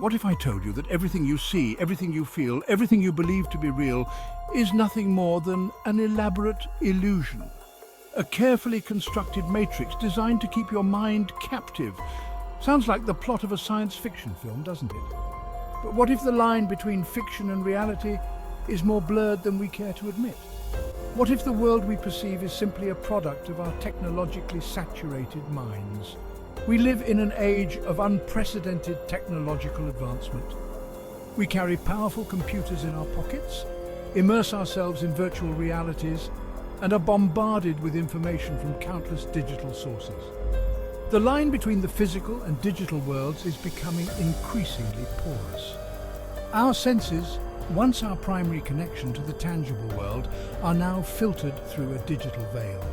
What if I told you that everything you see, everything you feel, everything you believe to be real is nothing more than an elaborate illusion? A carefully constructed matrix designed to keep your mind captive. Sounds like the plot of a science fiction film, doesn't it? But what if the line between fiction and reality is more blurred than we care to admit? What if the world we perceive is simply a product of our technologically saturated minds? We live in an age of unprecedented technological advancement. We carry powerful computers in our pockets, immerse ourselves in virtual realities, and are bombarded with information from countless digital sources. The line between the physical and digital worlds is becoming increasingly porous. Our senses, once our primary connection to the tangible world, are now filtered through a digital veil.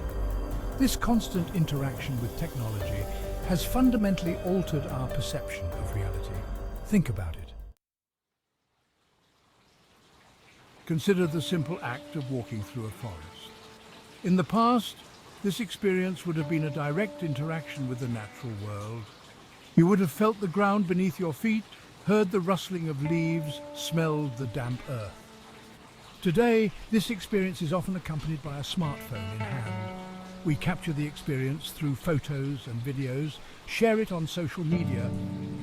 This constant interaction with technology has fundamentally altered our perception of reality. Think about it. Consider the simple act of walking through a forest. In the past, this experience would have been a direct interaction with the natural world. You would have felt the ground beneath your feet, heard the rustling of leaves, smelled the damp earth. Today, this experience is often accompanied by a smartphone in hand. We capture the experience through photos and videos, share it on social media,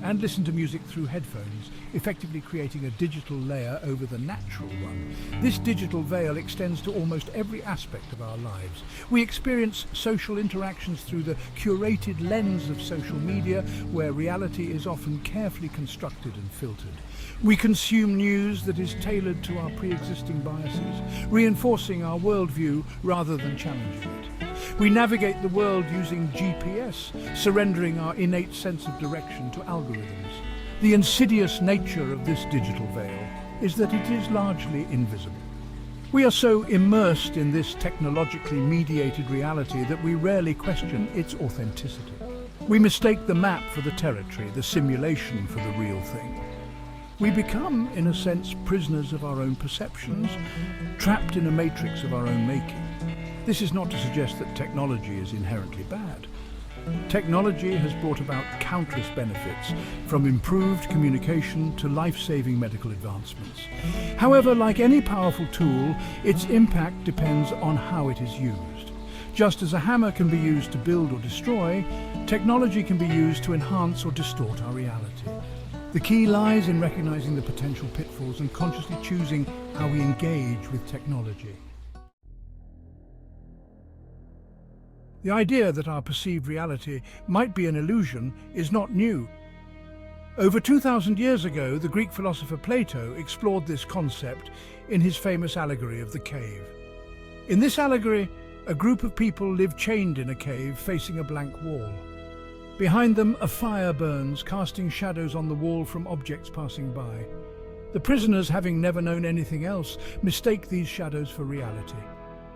and listen to music through headphones, effectively creating a digital layer over the natural one. This digital veil extends to almost every aspect of our lives. We experience social interactions through the curated lens of social media, where reality is often carefully constructed and filtered. We consume news that is tailored to our pre-existing biases, reinforcing our worldview rather than challenging it. We navigate the world using GPS, surrendering our innate sense of direction to algorithms. The insidious nature of this digital veil is that it is largely invisible. We are so immersed in this technologically mediated reality that we rarely question its authenticity. We mistake the map for the territory, the simulation for the real thing. We become, in a sense, prisoners of our own perceptions, trapped in a matrix of our own making. This is not to suggest that technology is inherently bad. Technology has brought about countless benefits, from improved communication to life-saving medical advancements. However, like any powerful tool, its impact depends on how it is used. Just as a hammer can be used to build or destroy, technology can be used to enhance or distort our reality. The key lies in recognizing the potential pitfalls and consciously choosing how we engage with technology. The idea that our perceived reality might be an illusion is not new. Over 2,000 years ago, the Greek philosopher Plato explored this concept in his famous allegory of the cave. In this allegory, a group of people live chained in a cave facing a blank wall. Behind them, a fire burns, casting shadows on the wall from objects passing by. The prisoners, having never known anything else, mistake these shadows for reality.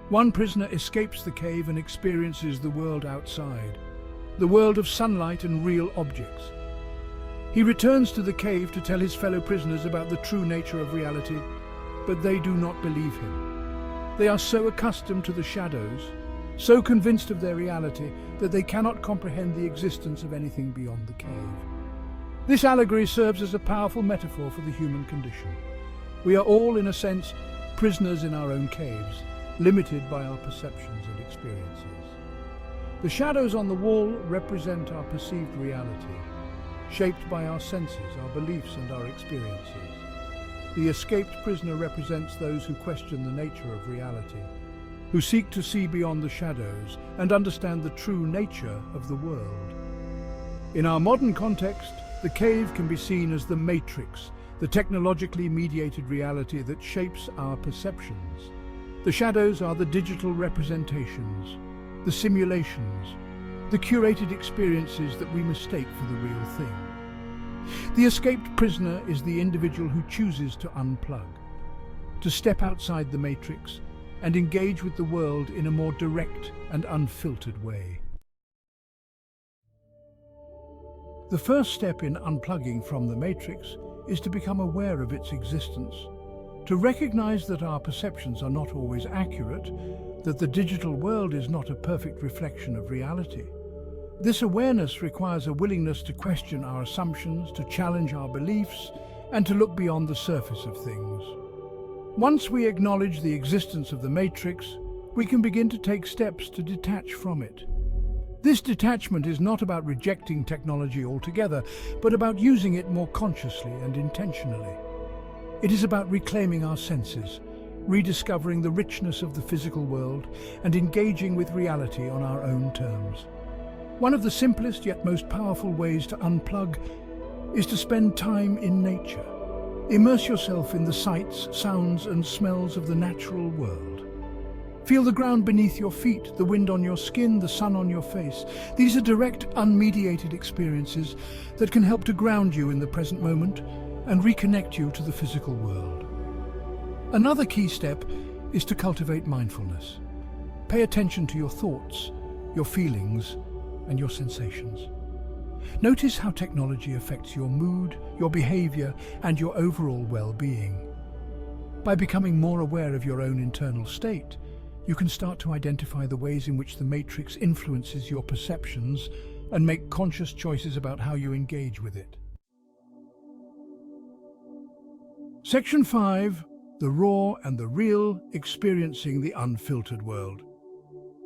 One prisoner escapes the cave and experiences the world outside, the world of sunlight and real objects. He returns to the cave to tell his fellow prisoners about the true nature of reality, but they do not believe him. They are so accustomed to the shadows, so convinced of their reality, that they cannot comprehend the existence of anything beyond the cave. This allegory serves as a powerful metaphor for the human condition. We are all, in a sense, prisoners in our own caves, limited by our perceptions and experiences. The shadows on the wall represent our perceived reality, shaped by our senses, our beliefs and our experiences. The escaped prisoner represents those who question the nature of reality, who seek to see beyond the shadows and understand the true nature of the world. In our modern context, the cave can be seen as the matrix, the technologically mediated reality that shapes our perceptions. The shadows are the digital representations, the simulations, the curated experiences that we mistake for the real thing. The escaped prisoner is the individual who chooses to unplug, to step outside the matrix and engage with the world in a more direct and unfiltered way. The first step in unplugging from the matrix is to become aware of its existence, to recognize that our perceptions are not always accurate, that the digital world is not a perfect reflection of reality. This awareness requires a willingness to question our assumptions, to challenge our beliefs, and to look beyond the surface of things. Once we acknowledge the existence of the Matrix, we can begin to take steps to detach from it. This detachment is not about rejecting technology altogether, but about using it more consciously and intentionally. It is about reclaiming our senses, rediscovering the richness of the physical world, and engaging with reality on our own terms. One of the simplest yet most powerful ways to unplug is to spend time in nature. Immerse yourself in the sights, sounds, and smells of the natural world. Feel the ground beneath your feet, the wind on your skin, the sun on your face. These are direct, unmediated experiences that can help to ground you in the present moment and reconnect you to the physical world. Another key step is to cultivate mindfulness. Pay attention to your thoughts, your feelings, and your sensations. Notice how technology affects your mood, your behavior, and your overall well-being. By becoming more aware of your own internal state, you can start to identify the ways in which the Matrix influences your perceptions and make conscious choices about how you engage with it. Section 5. The raw and the real, experiencing the unfiltered world.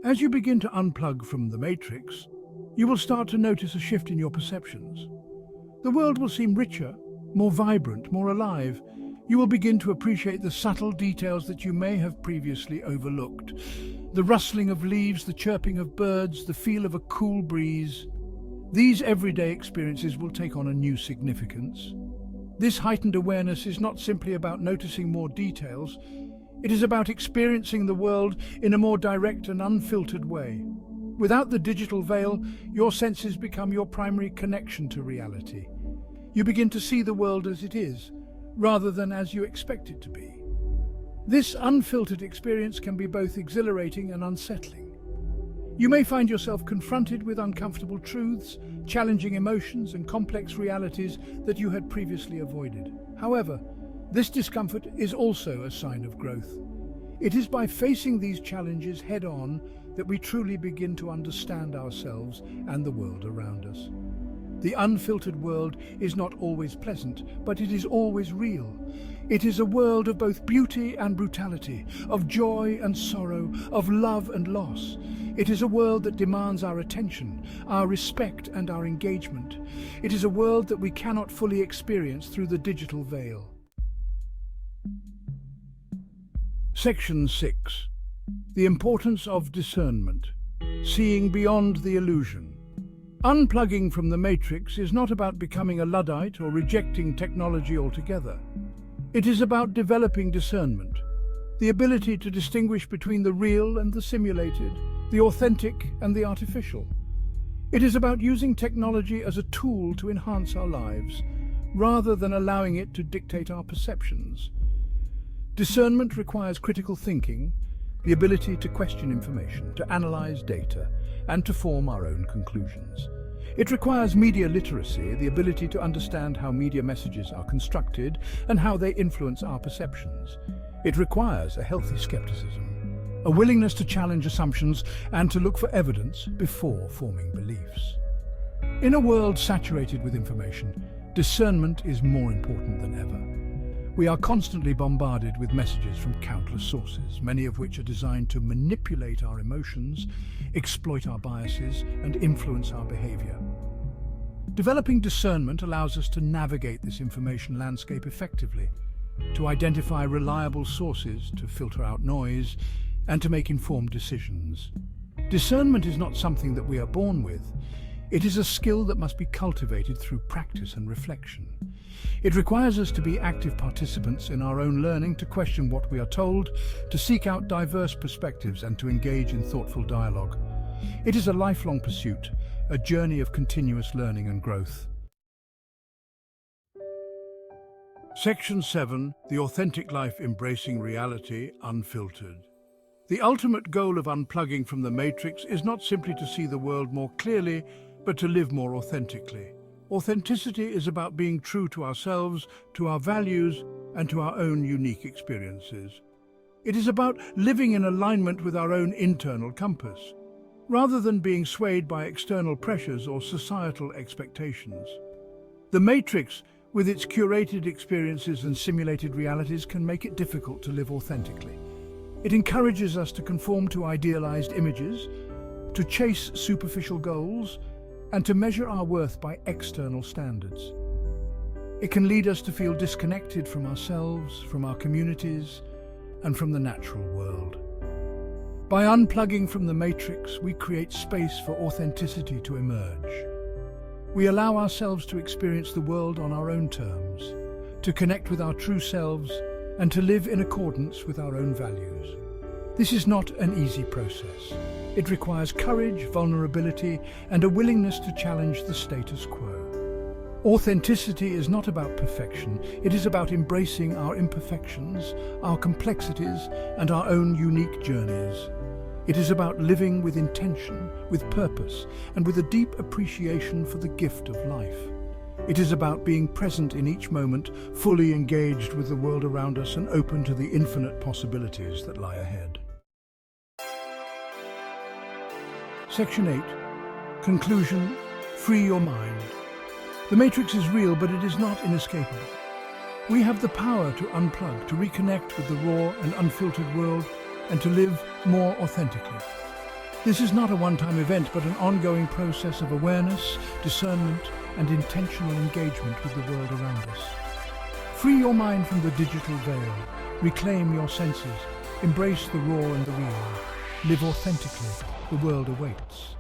As you begin to unplug from the Matrix, you will start to notice a shift in your perceptions. The world will seem richer, more vibrant, more alive. You will begin to appreciate the subtle details that you may have previously overlooked. The rustling of leaves, the chirping of birds, the feel of a cool breeze. These everyday experiences will take on a new significance. This heightened awareness is not simply about noticing more details. It is about experiencing the world in a more direct and unfiltered way. Without the digital veil, your senses become your primary connection to reality. You begin to see the world as it is, rather than as you expect it to be. This unfiltered experience can be both exhilarating and unsettling. You may find yourself confronted with uncomfortable truths, challenging emotions, and complex realities that you had previously avoided. However, this discomfort is also a sign of growth. It is by facing these challenges head-on that we truly begin to understand ourselves and the world around us. The unfiltered world is not always pleasant, but it is always real. It is a world of both beauty and brutality, of joy and sorrow, of love and loss. It is a world that demands our attention, our respect, and our engagement. It is a world that we cannot fully experience through the digital veil. Section 6. The importance of discernment. Seeing beyond the illusion. Unplugging from the Matrix is not about becoming a Luddite or rejecting technology altogether. It is about developing discernment, the ability to distinguish between the real and the simulated, the authentic and the artificial. It is about using technology as a tool to enhance our lives, rather than allowing it to dictate our perceptions. Discernment requires critical thinking, the ability to question information, to analyze data, and to form our own conclusions. It requires media literacy, the ability to understand how media messages are constructed and how they influence our perceptions. It requires a healthy skepticism, a willingness to challenge assumptions and to look for evidence before forming beliefs. In a world saturated with information, discernment is more important than ever. We are constantly bombarded with messages from countless sources, many of which are designed to manipulate our emotions, exploit our biases, and influence our behavior. Developing discernment allows us to navigate this information landscape effectively, to identify reliable sources, to filter out noise, and to make informed decisions. Discernment is not something that we are born with. It is a skill that must be cultivated through practice and reflection. It requires us to be active participants in our own learning, to question what we are told, to seek out diverse perspectives, and to engage in thoughtful dialogue. It is a lifelong pursuit, a journey of continuous learning and growth. Section 7. The Authentic Life Embracing Reality Unfiltered. The ultimate goal of unplugging from the Matrix is not simply to see the world more clearly, but to live more authentically. Authenticity is about being true to ourselves, to our values, and to our own unique experiences. It is about living in alignment with our own internal compass. rather than being swayed by external pressures or societal expectations. The Matrix, with its curated experiences and simulated realities, can make it difficult to live authentically. It encourages us to conform to idealized images, to chase superficial goals, and to measure our worth by external standards. It can lead us to feel disconnected from ourselves, from our communities, and from the natural world. By unplugging from the Matrix, we create space for authenticity to emerge. We allow ourselves to experience the world on our own terms, to connect with our true selves, and to live in accordance with our own values. This is not an easy process. It requires courage, vulnerability, and a willingness to challenge the status quo. Authenticity is not about perfection. It is about embracing our imperfections, our complexities, and our own unique journeys. It is about living with intention, with purpose, and with a deep appreciation for the gift of life. It is about being present in each moment, fully engaged with the world around us and open to the infinite possibilities that lie ahead. Section 8. Conclusion. Free your mind. The Matrix is real, but it is not inescapable. We have the power to unplug, to reconnect with the raw and unfiltered world, and to live more authentically. This is not a one-time event, but an ongoing process of awareness, discernment, and intentional engagement with the world around us. Free your mind from the digital veil. Reclaim your senses. Embrace the raw and the real. Live authentically. The world awaits.